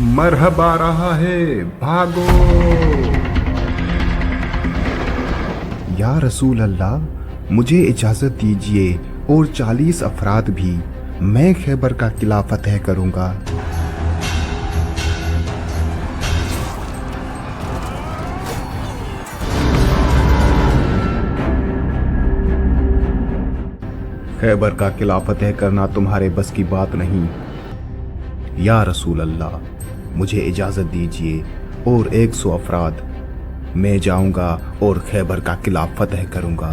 मरहब आ रहा है, भागो। या रसूल अल्लाह, मुझे इजाजत दीजिए और 40 अफराद भी, मैं खैबर का किला फतह करूंगा। खैबर का किला फतह करना तुम्हारे बस की बात नहीं। या रसूल अल्लाह, मुझे इजाजत दीजिए और 100 अफराद, मैं जाऊंगा और खैबर का किला फतह करूंगा।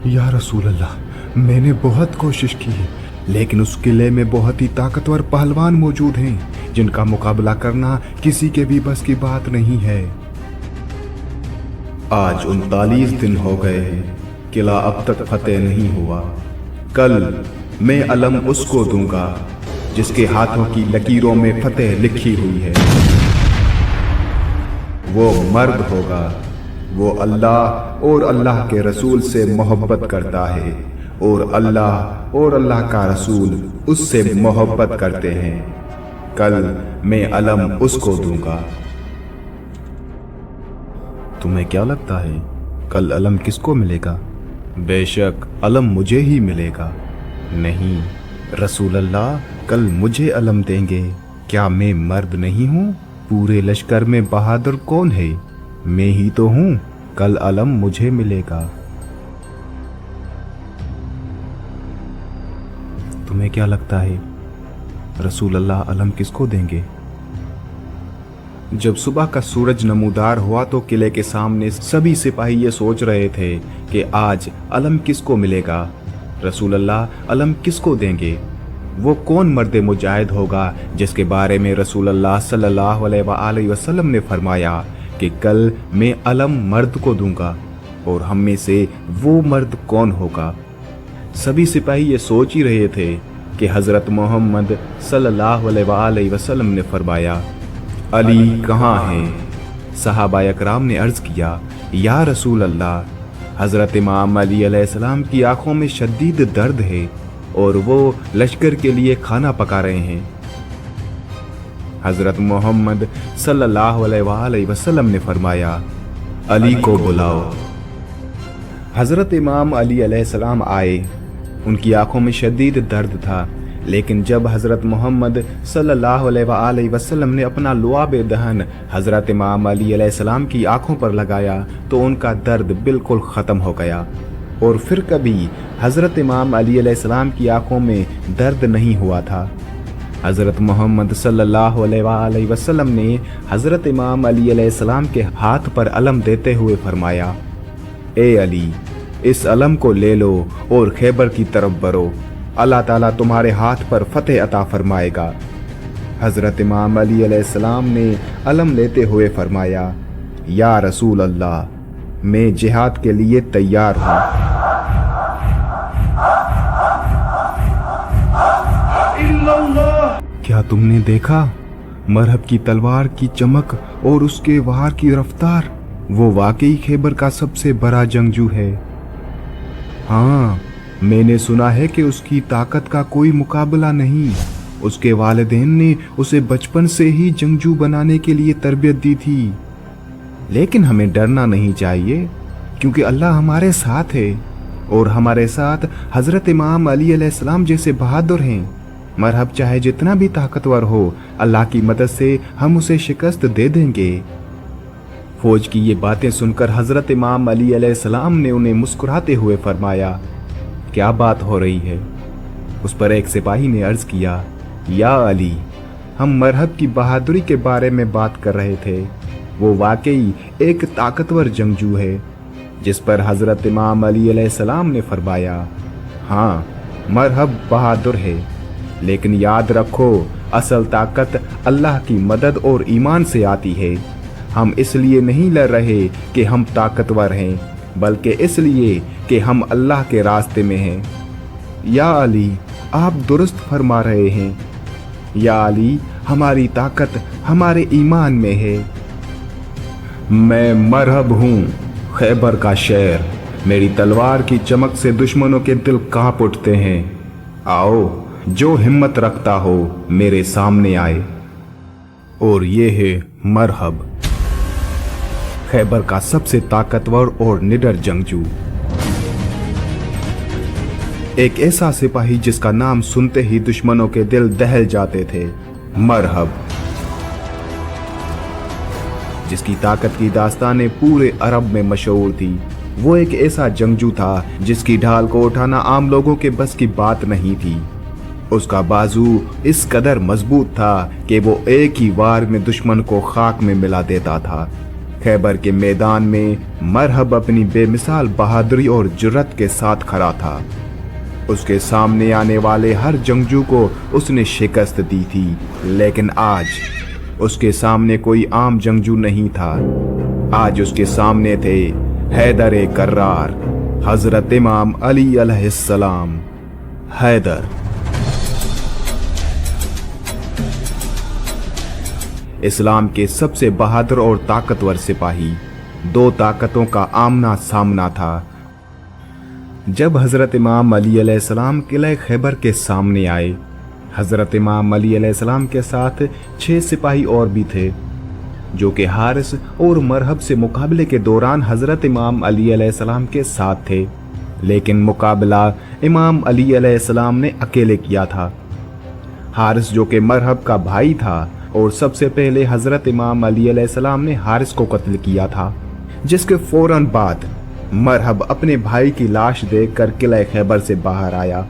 या रसूल अल्लाह, मैंने बहुत कोशिश की, लेकिन उस किले में बहुत ही ताकतवर पहलवान मौजूद हैं जिनका मुकाबला करना किसी के भी बस की बात नहीं है। आज 39 दिन हो गए हैं, किला अब तक फतेह नहीं हुआ। कल मैं अलम उसको दूंगा जिसके हाथों की लकीरों में फतेह लिखी हुई है। वो मर्द होगा, वो अल्लाह और अल्लाह के रसूल से मोहब्बत करता है और अल्लाह का रसूल उससे मोहब्बत करते हैं। कल मैं अलम उसको दूंगा। तुम्हें क्या लगता है कल अलम किसको मिलेगा? बेशक अलम मुझे ही मिलेगा। नहीं रसूल अल्लाह, कल मुझे अलम देंगे। क्या मैं मर्द नहीं हूँ? पूरे लश्कर में बहादुर कौन है? मैं ही तो हूँ। कल अलम मुझे मिलेगा। तुम्हें क्या लगता है रसूल अल्लाह अलम किसको देंगे? जब सुबह का सूरज नमूदार हुआ तो किले के सामने सभी सिपाही ये सोच रहे थे कि आज अलम किसको मिलेगा। रसूल अल्लाह अलम किसको देंगे? वो कौन मर्द मुजाहिद होगा जिसके बारे में रसूल अल्लाह सल्लल्लाहु अलैहि वसल्लम ने फरमाया कि कल मैं अलम मर्द को दूंगा, और हम में से वो मर्द कौन होगा? सभी सिपाही ये सोच ही रहे थे कि हज़रत मोहम्मद सल्लल्लाहु अलैहि वसल्लम ने फरमाया, अली कहाँ हैं? सहाबा अकराम ने अर्ज़ किया, या रसूल अल्लाह, हज़रत इमाम अली अलैहिस्सलाम की आंखों में शदीद दर्द है और वो लश्कर के लिए खाना पका रहे हैं। हज़रत मोहम्मद सल्लल्लाहु अलैहि वसल्लम ने फरमाया, अली को बुलाओ। हज़रत इमाम अली अलैहिस्सलाम आए। उनकी आंखों में शदीद दर्द था, लेकिन जब हज़रत मोहम्मद सल्लल्लाहु अलैहि वसल्लम ने अपना लुआब दहन हज़रत इमाम अली अलैहिस्सलाम की आंखों पर लगाया तो उनका दर्द बिल्कुल ख़त्म हो गया, और फिर कभी हज़रत इमाम अली अलैहिस्सलाम की आंखों में दर्द नहीं हुआ था। हज़रत मोहम्मद सल्लल्लाहु अलैहि वसल्लम ने हज़रत इमाम अली अलैहिस्सलाम के हाथ पर अलम देते हुए फरमाया, ए अली, इस अलम को ले लो और खैबर की तरफ बढ़ो। अल्लाह ताला तुम्हारे हाथ पर फतेह अता फरमाएगा। हज़रत इमाम अली अलैहिस्सलाम ने अलम लेते हुए फरमाया, या रसूल अल्लाह, मैं जिहाद के लिए तैयार हूँ। क्या तुमने देखा मरहब की तलवार की चमक और उसके वार की रफ्तार? वो वाकई खैबर का सबसे बड़ा जंगजू है। हाँ, मैंने सुना है कि उसकी ताकत का कोई मुकाबला नहीं। उसके वालिदैन ने उसे बचपन से ही जंगजू बनाने के लिए तरबियत दी थी। लेकिन हमें डरना नहीं चाहिए, क्योंकि अल्लाह हमारे साथ है और हमारे साथ हज़रत इमाम अली अलैहिस्सलाम जैसे बहादुर हैं। मरहब चाहे जितना भी ताकतवर हो, अल्लाह की मदद से हम उसे शिकस्त दे देंगे। फौज की ये बातें सुनकर हज़रत इमाम अली अलैहिस्सलाम ने उन्हें मुस्कुराते हुए फरमाया, क्या बात हो रही है? उस पर एक सिपाही ने अर्ज़ किया, या अली, हम मरहब की बहादुरी के बारे में बात कर रहे थे। वो वाकई एक ताकतवर जंगजू है। जिस पर हज़रत इमाम अली अलैहिस्सलाम ने फरमाया, हाँ, मरहब बहादुर है, लेकिन याद रखो, असल ताकत अल्लाह की मदद और ईमान से आती है। हम इसलिए नहीं लड़ रहे कि हम ताकतवर हैं, बल्कि इसलिए कि हम अल्लाह के रास्ते में हैं। या अली, आप दुरुस्त फरमा रहे हैं। या अली, हमारी ताकत हमारे ईमान में है। मैं मरहब हूँ, खैबर का शेर। मेरी तलवार की चमक से दुश्मनों के दिल कांप उठते हैं। आओ, जो हिम्मत रखता हो मेरे सामने आए। और ये है मरहब, खैबर का सबसे ताकतवर और निडर जंगजू। एक ऐसा सिपाही जिसका नाम सुनते ही दुश्मनों के दिल दहल जाते थे, मरहब। जिसकी ताकत की दास्तानें पूरे अरब में मशहूर थी। वो एक ऐसा जंगजू था जिसकी ढाल को उठाना आम लोगों के बस की बात नहीं थी। उसका बाजू इस कदर मजबूत था कि वो एक ही वार में दुश्मन को खाक में मिला देता था। खैबर के मैदान में मरहब अपनी बेमिसाल बहादुरी और जुर्रत के साथ खड़ा था। उसके सामने आने वाले हर जंगजू को उसने शिकस्त दी थी, लेकिन आज उसके सामने कोई आम जंगजू नहीं था। आज उसके सामने थे हैदर कर्रार, हजरत इमाम अली अलैहिस्सलाम। हैदर इस्लाम के सबसे बहादुर और ताकतवर सिपाही। दो ताकतों का आमना सामना था। जब हजरत इमाम अली अलैहिस्सलाम किले खैबर के सामने आए, हजरत इमाम अली अलैहिस्सलाम के साथ 6 सिपाही और भी थे, जो कि हारिस और मरहब से मुकाबले के दौरान हजरत इमाम अली अलैहिस्सलाम के साथ थे। लेकिन मुकाबला इमाम अली अलैहिस्सलाम ने अकेले किया था। हारिस, जो कि मरहब का भाई था, और सबसे पहले हजरत इमाम अली अलैहिस्सलाम ने हारिस को कत्ल किया था, जिसके फौरन बाद मरहब अपने भाई की लाश देखकर किले खैबर से बाहर आया।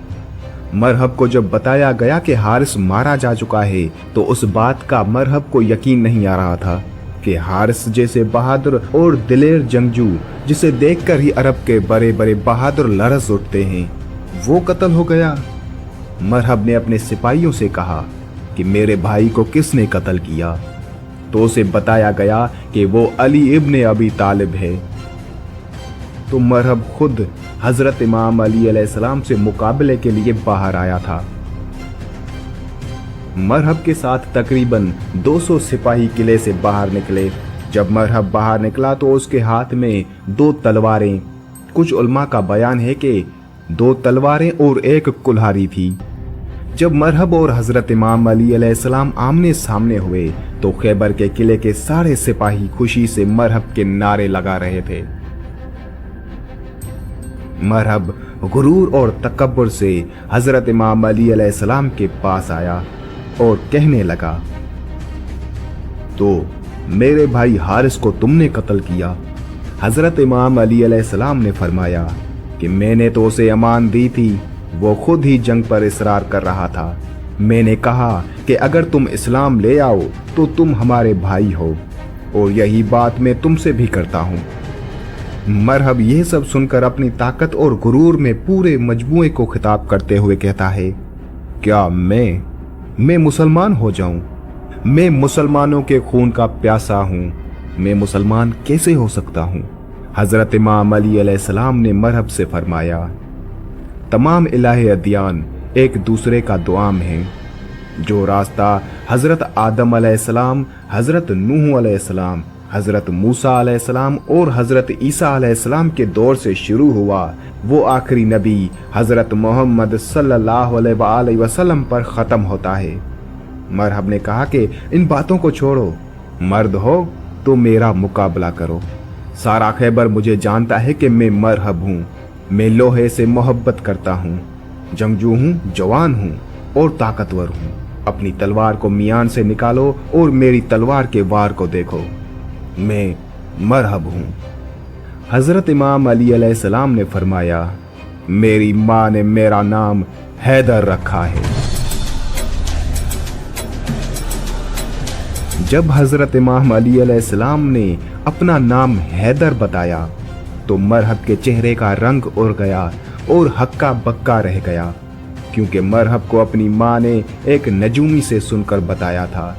मरहब को जब बताया गया कि हारिस मारा जा चुका है, तो उस बात का मरहब को यकीन नहीं आ रहा था कि हारिस जैसे बहादुर और दिलेर जंगजू, जिसे देखकर ही अरब के बड़े बड़े बहादुर लरज़ उठते हैं, वो कत्ल हो गया। मरहब ने अपने सिपाहियों से कहा कि मेरे भाई को किसने कत्ल किया, तो उसे बताया गया कि वो अली इब्ने अबी तालिब है। तो मरहब खुद हजरत इमाम अली अलैहिस्सलाम से मुकाबले के लिए बाहर आया था। मरहब के साथ तकरीबन 200 सिपाही किले से बाहर निकले। जब मरहब बाहर निकला तो उसके हाथ में 2 तलवारें। कुछ उलमा का बयान है कि 2 तलवारें और 1 कुल्हाड़ी थी। जब मरहब और हजरत इमाम अली अलैहिस्सलाम आमने सामने हुए, तो खैबर के किले के सारे सिपाही खुशी से मरहब के नारे लगा रहे थे। मरहब गुरूर और तकब्बुर से हजरत इमाम अली अलैहिस्सलाम के पास आया और कहने लगा, तो मेरे भाई हारिस को तुमने कत्ल किया। हजरत इमाम अली अलैहिस्सलाम ने फरमाया कि मैंने तो उसे अमान दी थी, वो खुद ही जंग पर इसरार कर रहा था। मैंने कहा कि अगर तुम इस्लाम ले आओ तो तुम हमारे भाई हो, और यही बात मैं तुमसे भी करता हूँ। मरहब यह सब सुनकर अपनी ताकत और गुरूर में पूरे मजमूए को खिताब करते हुए कहता है, क्या मैं मुसलमान हो जाऊं? मैं मुसलमानों के खून का प्यासा हूं। मैं मुसलमान कैसे हो सकता हूं? हजरत इमाम अली अलैहिस्सलाम ने मरहब से फरमाया, तमाम इलाहे अदियान एक दूसरे का दुआम है। जो रास्ता हजरत आदम अलैहिस्सलाम, हजरत नूह अलैहिस्सलाम, हजरत मूसा अलैहिस्सलाम और हजरत ईसा अलैहिस्सलाम के दौर से शुरू हुआ, वो आखिरी नबी हजरत मोहम्मद सल्लल्लाहु अलैहि वसल्लम पर ख़त्म होता है। मरहब ने कहा कि इन बातों को छोड़ो, मर्द हो तो मेरा मुकाबला करो। सारा खैबर मुझे जानता है कि मैं मरहब हूँ। मैं लोहे से मोहब्बत करता हूँ, जंगजू हूँ, जवान हूँ और ताकतवर हूँ। अपनी तलवार को मियान से निकालो और मेरी तलवार के वार को देखो। मैं मरहब हूँ। हजरत इमाम अली अलैहिस्सलाम ने फरमाया, मेरी माँ ने मेरा नाम हैदर रखा है। जब हजरत इमाम अली अलैहिस्सलाम ने अपना नाम हैदर बताया, तो मरहब के चेहरे का रंग उड़ गया और हक्का बक्का रह गया, क्योंकि मरहब को अपनी माँ ने एक नजूमी से सुनकर बताया था,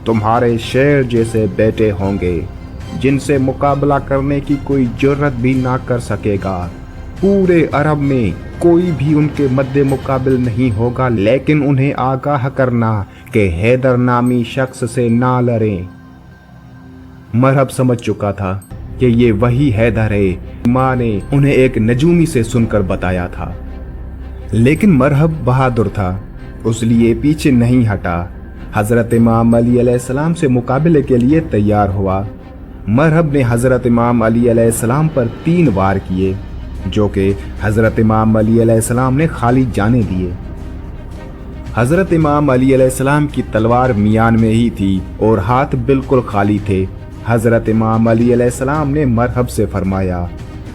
तुम्हारे शेर जैसे बेटे होंगे जिनसे मुकाबला करने की कोई जुर्रत भी ना कर सकेगा। पूरे अरब में कोई भी उनके मद्दे मुकाबिल नहीं होगा, लेकिन उन्हें आगाह करना कि हैदर नामी शख्स से ना लड़ें। मरहब समझ चुका था कि ये वही हैदर है माँ ने उन्हें एक नजूमी से सुनकर बताया था। लेकिन मरहब बहादुर था, इसलिए पीछे नहीं हटा। हजरत इमाम अली अलैहिस्सलाम से मुकाबले के लिए तैयार हुआ। मरहब ने हजरत इमाम अली अलैहिस्सलाम पर 3 वार किए, जो कि हजरत इमाम अली अलैहिस्सलाम ने खाली जाने दिए। हजरत इमाम अली अलैहिस्सलाम की तलवार मियान में ही थी और हाथ बिल्कुल खाली थे। हजरत इमाम अली अलैहिस्सलाम ने मरहब से फरमाया,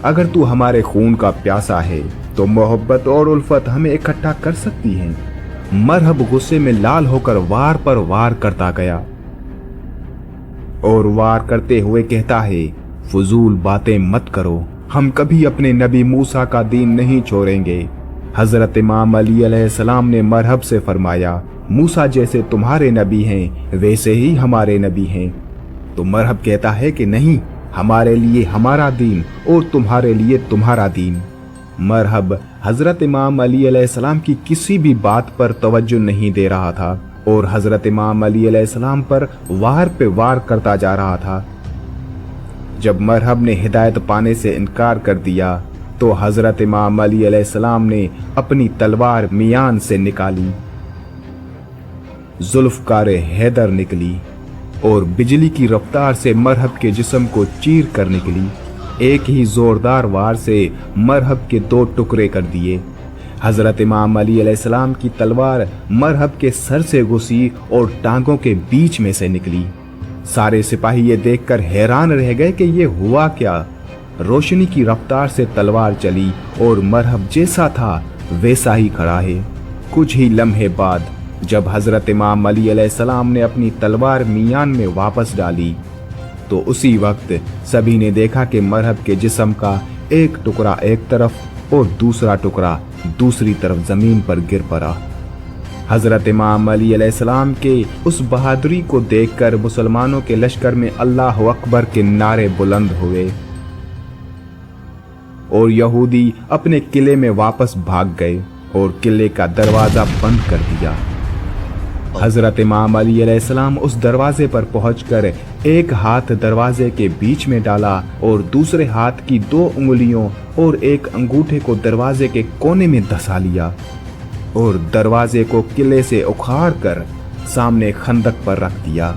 अगर तू हमारे खून का प्यासा है तो मोहब्बत और उल्फत हमें इकट्ठा कर सकती है। मरहब गुस्से में लाल होकर वार पर वार करता गया और वार करते हुए कहता है, फजूल बातें मत करो, हम कभी अपने नबी मूसा का दीन नहीं छोड़ेंगे। हजरत इमाम अली अलैहिस्सलाम ने मरहब से फरमाया, मूसा जैसे तुम्हारे नबी हैं वैसे ही हमारे नबी हैं। तो मरहब कहता है कि नहीं, हमारे लिए हमारा दीन और तुम्हारे लिए तुम्हारा दीन। मरहब हजरत इमाम अली अलैहिस्सलाम की किसी भी बात पर तवज्जो नहीं दे रहा था और हजरत इमाम अली अलैहिस्सलाम पर वार पे वार करता जा रहा था। जब मरहब ने हिदायत पाने से इनकार कर दिया तो हजरत इमाम अली अलैहिस्सलाम ने अपनी तलवार मियान से निकाली। जुल्फकार हैदर निकली और बिजली की रफ्तार से मरहब के जिस्म को चीर कर निकली। एक ही जोरदार वार से मरहब के 2 टुकड़े कर दिए। हजरत इमाम अली अलैहिस्सलाम की तलवार मरहब के सर से घुसी और टांगों के बीच में से निकली। सारे सिपाही ये देखकर हैरान रह गए कि ये हुआ क्या। रोशनी की रफ्तार से तलवार चली और मरहब जैसा था वैसा ही खड़ा है। कुछ ही लम्हे बाद जब हजरत इमाम अली अलैहिस्सलाम ने अपनी तलवार मियान में वापस डाली तो उसी वक्त सभी ने देखा कि मरहब के जिस्म का एक टुकड़ा एक तरफ और दूसरा टुकड़ा दूसरी तरफ जमीन पर गिर पड़ा। हजरत इमाम अली अलैहिस्सलाम के उस बहादुरी को देखकर मुसलमानों के लश्कर में अल्लाह अकबर के नारे बुलंद हुए और यहूदी अपने किले में वापस भाग गए और किले का दरवाजा बंद कर दिया। हजरत इमाम अली अलैहिस्सलाम उस दरवाजे पर पहुंचकर एक हाथ दरवाजे के बीच में डाला और दूसरे हाथ की 2 उंगलियों और एक अंगूठे को दरवाजे के कोने में धंसा लिया और दरवाजे को किले से उखाड़ कर सामने खंदक पर रख दिया।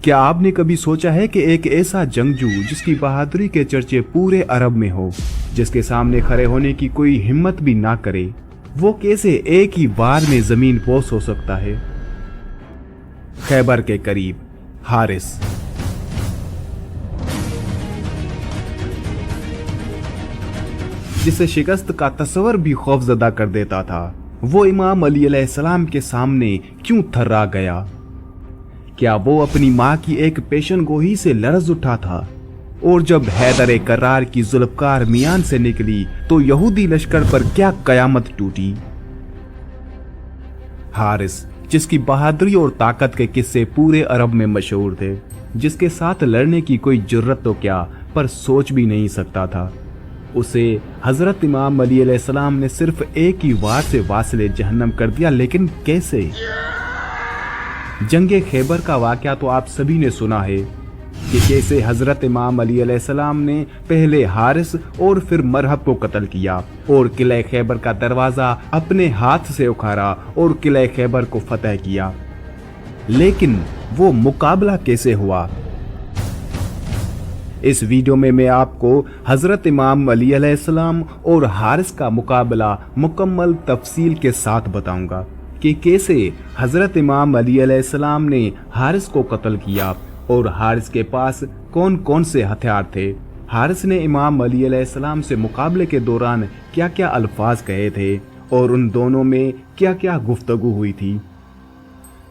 क्या आपने कभी सोचा है कि एक ऐसा जंगजू जिसकी बहादुरी के चर्चे पूरे अरब में हो, जिसके सामने खड़े होने की कोई हिम्मत भी ना करे, वो कैसे एक ही बार में जमीन पोस हो सकता है? खैबर के करीब हारिस। जिसे शिकस्त का तस्वर भी खौफजदा कर देता था, वो इमाम अली अलैहिस्सलाम के सामने क्यों थर्रा गया? क्या वो अपनी माँ की एक पेशन गोही से लरज उठा था? और जब हैदर करार की जुल्फकार मियान से निकली तो यहूदी लश्कर पर क्या कयामत टूटी। हारिस, जिसकी बहादुरी और ताकत के किस्से पूरे अरब में मशहूर थे, जिसके साथ लड़ने की कोई जुर्रत तो क्या पर सोच भी नहीं सकता था, उसे हजरत इमाम अली अलैहिस्सलाम ने सिर्फ एक ही वार से वासिले जहन्नम कर दिया। लेकिन कैसे? जंगे खैबर का वाकया तो आप सभी ने सुना है कि कैसे हजरत इमाम अली अलैहिस्सलाम ने पहले हारिस और फिर मरहब को कत्ल किया और किले खैबर का दरवाजा अपने हाथ से उखाड़ा और किले खैबर को फतह किया। लेकिन वो मुकाबला कैसे हुआ? इस वीडियो में मैं आपको हजरत इमाम अली अलैहिस्सलाम और हारिस का मुकाबला मुकम्मल तफसील के साथ बताऊंगा कि कैसे हजरत इमाम अली अलैहिस्सलाम ने हारिस को कत्ल किया और हारिस के पास कौन कौन से हथियार थे। हारिस ने इमाम अली अलैहिस्सलाम से मुकाबले के दौरान क्या क्या अल्फाज कहे थे और उन दोनों में क्या क्या गुफ्तगू हुई थी।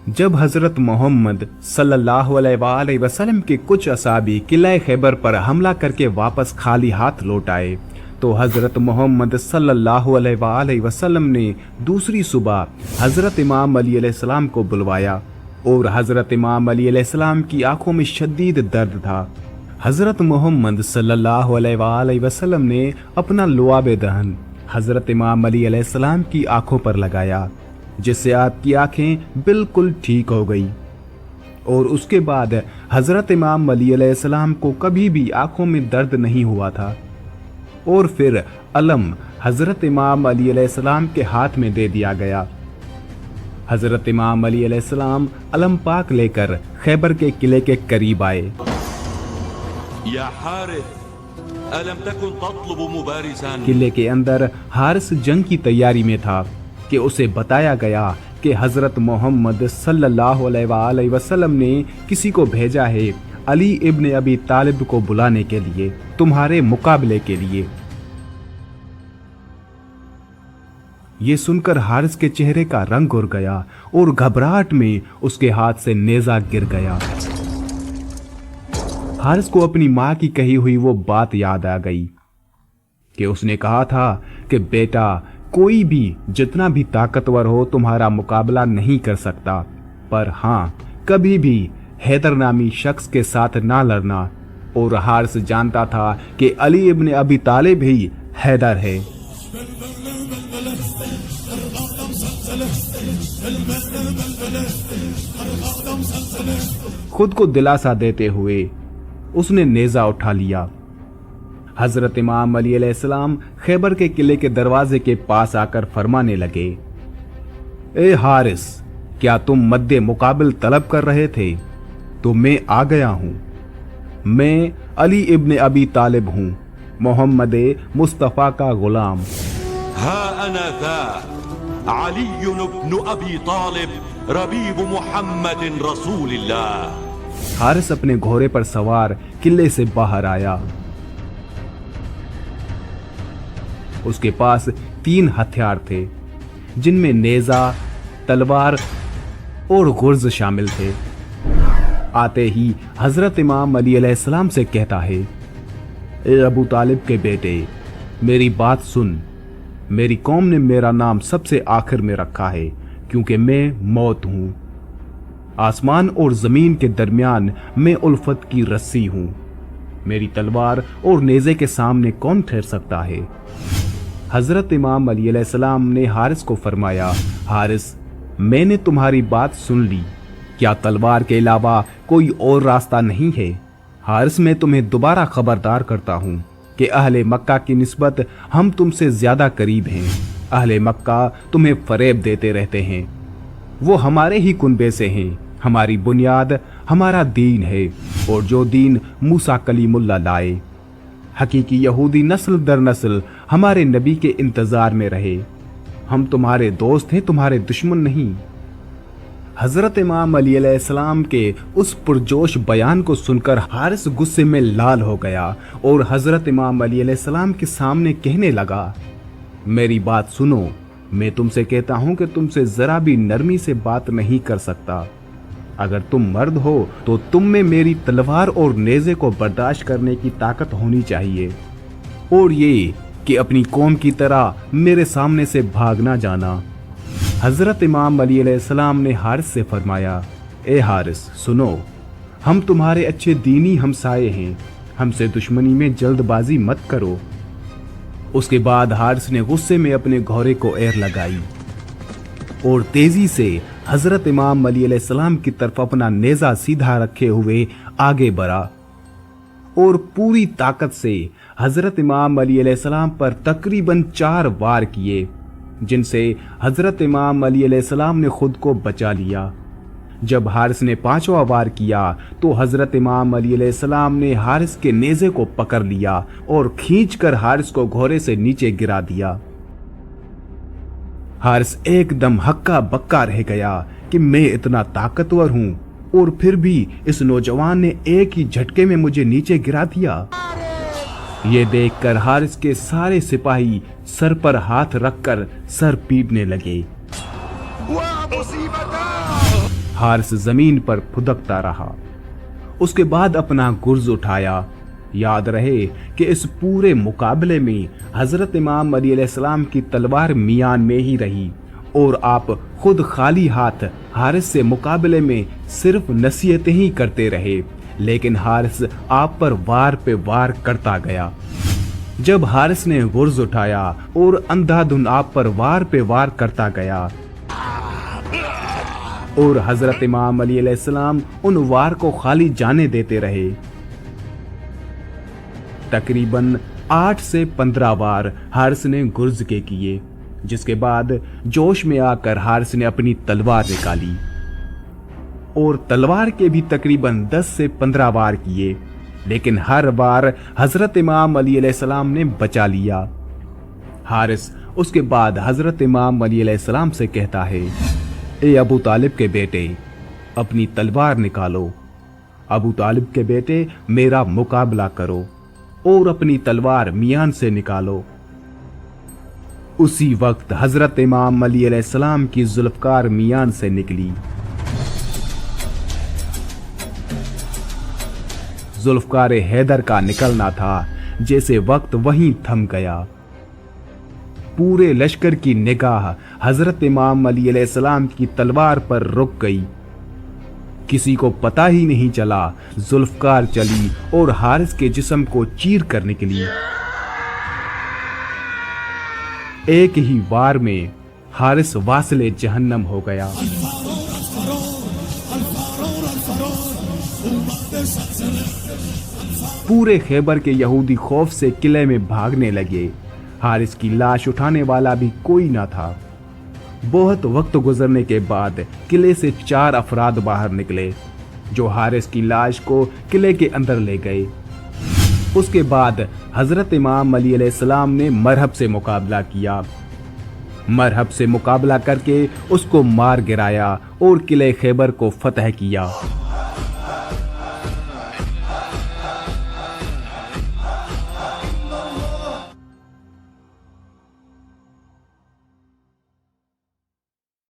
जब हजरत मोहम्मद सल्लल्लाहु अलैहि वसल्लम के कुछ असहाबी किला खैबर पर हमला करके वापस खाली हाथ लौट आए तो हजरत मोहम्मद सल्लल्लाहु अलैहि वसल्लम ने दूसरी सुबह हजरत इमाम अली अलैहिस्सलाम को बुलवाया और हजरत इमाम अली अलैहिस्सलाम की आंखों में शदीद दर्द था। हजरत मोहम्मद सल्लल्लाहु अलैहि वसल्लम ने अपना लुआब दहन हजरत इमाम अली अलैहिस्सलाम की आंखों पर लगाया, जिससे आपकी आंखें बिल्कुल ठीक हो गई और उसके बाद हजरत इमाम अली अलैहिस्सलाम को कभी भी आंखों में दर्द नहीं हुआ था। और फिर अलम हजरत इमाम अली अलैहिस्सलाम के हाथ में दे दिया गया। हजरत इमाम अली अलैहिस्सलाम अलम पाक लेकर खैबर के किले के करीब आए। या हारिस, अलम तकुन तत्लुबु मुबारिसन। किले के अंदर हारिस जंग की तैयारी में था कि उसे बताया गया कि हजरत मोहम्मद सल्लल्लाहु अलैहि वसल्लम ने किसी को भेजा है अली इब्न अबी तालिब को बुलाने के लिए, तुम्हारे मुकाबले के लिए। ये सुनकर हारिस के चेहरे का रंग उड़ गया और घबराहट में उसके हाथ से नेजा गिर गया। हारिस को अपनी माँ की कही हुई वो बात याद आ गई कि उसने कहा था कि बेटा, कोई भी जितना भी ताकतवर हो तुम्हारा मुकाबला नहीं कर सकता, पर हाँ, कभी भी हैदर नामी शख्स के साथ ना लड़ना। और हारिस जानता था कि अली इब्न अबी तालिब ही हैदर है। खुद को दिलासा देते हुए उसने नेजा उठा लिया। हजरत इमाम अली अलैहिस्सलाम खैबर के किले के दरवाजे के पास आकर फरमाने लगे, ए हारिस, क्या तुम मद्दे मुकाबिल तलब कर रहे थे? तो मैं आ गया हूं। मैं अली इब्न अबी तालिब हूं, मोहम्मद मुस्तफा का गुलाम। हा अना ذا अली इब्न अबी तालिब रबीब मुहम्मद रसूलिल्लाह। हारिस अपने घोड़े पर सवार किले से बाहर आया। उसके पास 3 हथियार थे, जिनमें नेजा, तलवार और गुर्ज शामिल थे। आते ही हजरत इमाम अली अलैहिस्सलाम से कहता है, ए अबू तालिब के बेटे, मेरी बात सुन। मेरी कौम ने मेरा नाम सबसे आखिर में रखा है क्योंकि मैं मौत हूं। आसमान और जमीन के दरमियान मैं उल्फत की रस्सी हूं। मेरी तलवार और नेज़े के सामने कौन ठहर सकता है? हजरत इमाम अली अलैहिस्सलाम ने हारिस को फरमाया, हारिस, मैंने तुम्हारी बात सुन ली। क्या तलवार के अलावा कोई और रास्ता नहीं है? हारिस, मैं तुम्हें दोबारा खबरदार करता हूं कि अहले मक्का की निस्बत हम तुमसे ज्यादा करीब हैं। अहले मक्का तुम्हें फरेब देते रहते हैं। वो हमारे ही कुनबे से हैं। हमारी बुनियाद हमारा दीन है और जो दीन मूसा कलीमुल्लाह लाए। हकीकी यहूदी नस्ल दर नस्ल हमारे नबी के इंतजार में रहे। हम तुम्हारे दोस्त हैं, तुम्हारे दुश्मन नहीं। हजरत इमाम अली अलैहिस्सलाम के उस पुरजोश बयान को सुनकर हारिस गुस्से में लाल हो गया और हजरत इमाम अली अलैहिस्सलाम के सामने कहने लगा, मेरी बात सुनो, मैं तुमसे कहता हूं कि तुमसे जरा भी नरमी से बात नहीं कर सकता। अगर तुम मर्द हो तो तुम में मेरी तलवार और नेज़े को बर्दाश्त करने की ताकत होनी चाहिए, और ये कि अपनी कौम की तरह मेरे सामने से भाग ना जाना। हजरत इमाम अली अलैहिस्सलाम ने हारिस से फरमाया, ए हारिस, सुनो, हम तुम्हारे अच्छे दीनी हमसाये हैं, हमसे दुश्मनी में जल्दबाजी मत करो। उसके बाद हारिस ने गुस्से में अपने घोड़े को एर लगाई और तेजी से हजरत इमाम अली अलैहिस्सलाम की तरफ अपना नेजा सीधा रखे हुए आगे बढ़ा और पूरी ताकत से हजरत इमाम अली अलैहिस्सलाम पर तकरीबन 4 वार किए, जिनसे हजरत इमाम अली अलैहिस्सलाम ने खुद को बचा लिया। जब हारिस ने 5वां वार किया तो हजरत इमाम अली अलैहिस्सलाम ने हारिस के नेज़े को पकड़ लिया और खींचकर हारिस को घोड़े से नीचे गिरा दिया। हारिस एकदम हक्का बक्का रह गया कि मैं इतना ताकतवर हूं और फिर भी इस नौजवान ने एक ही झटके में मुझे नीचे गिरा दिया। ये देखकर हारिस के सारे सिपाही सर पर हाथ रखकर सर पीटने लगे। हारिस जमीन पर फुदकता रहा। उसके बाद अपना गुर्ज उठाया। याद रहे कि इस पूरे मुकाबले में हजरत इमाम अली अलैहिस्सलाम की तलवार मियान में ही रही और आप खुद खाली हाथ हारिस से मुकाबले में सिर्फ नसीहतें ही करते रहे, लेकिन हारिस आप पर वार पे वार करता गया। जब हारिस ने गुर्ज उठाया और अंधाधुन आप पर वार पे वार करता गया اور حضرت امام علی علیہ السلام ان وار کو خالی جانے دیتے رہے۔ تقریباً 8 سے 15 وار حارث نے گرز کے کیے، جس کے بعد جوش میں آ کر حارث نے اپنی تلوار نکالی اور تلوار کے بھی تقریباً 10 سے 15 وار کیے، لیکن ہر بار حضرت امام علی علیہ السلام نے بچا لیا۔ حارث اس کے بعد حضرت امام علی علیہ السلام سے کہتا ہے، اے ابو طالب کے بیٹے، اپنی تلوار نکالو۔ ابو طالب کے بیٹے، میرا مقابلہ کرو اور اپنی تلوار میان سے نکالو۔ اسی وقت حضرت امام علی علیہ السلام کی ذوالفقار میان سے نکلی۔ ذوالفقار حیدر کا نکلنا تھا، جیسے وقت وہیں تھم گیا۔ پورے لشکر کی نگاہ حضرت امام علی علیہ السلام کی تلوار پر رک گئی۔ کسی کو پتہ ہی نہیں چلا، ذوالفقار چلی اور حارث کے جسم کو چیر کر نکلی۔ ایک ہی وار میں حارث واصل جہنم ہو گیا۔ پورے خیبر کے یہودی خوف سے قلعے میں بھاگنے لگے۔ حارث کی لاش اٹھانے والا بھی کوئی نہ تھا۔ بہت وقت گزرنے کے بعد قلعے سے 4 افراد باہر نکلے، جو حارث کی لاش کو قلعے کے اندر لے گئے۔ اس کے بعد حضرت امام علی علیہ السلام نے مرہب سے مقابلہ کیا۔ مرہب سے مقابلہ کر کے اس کو مار گرایا اور قلعے خیبر کو فتح کیا۔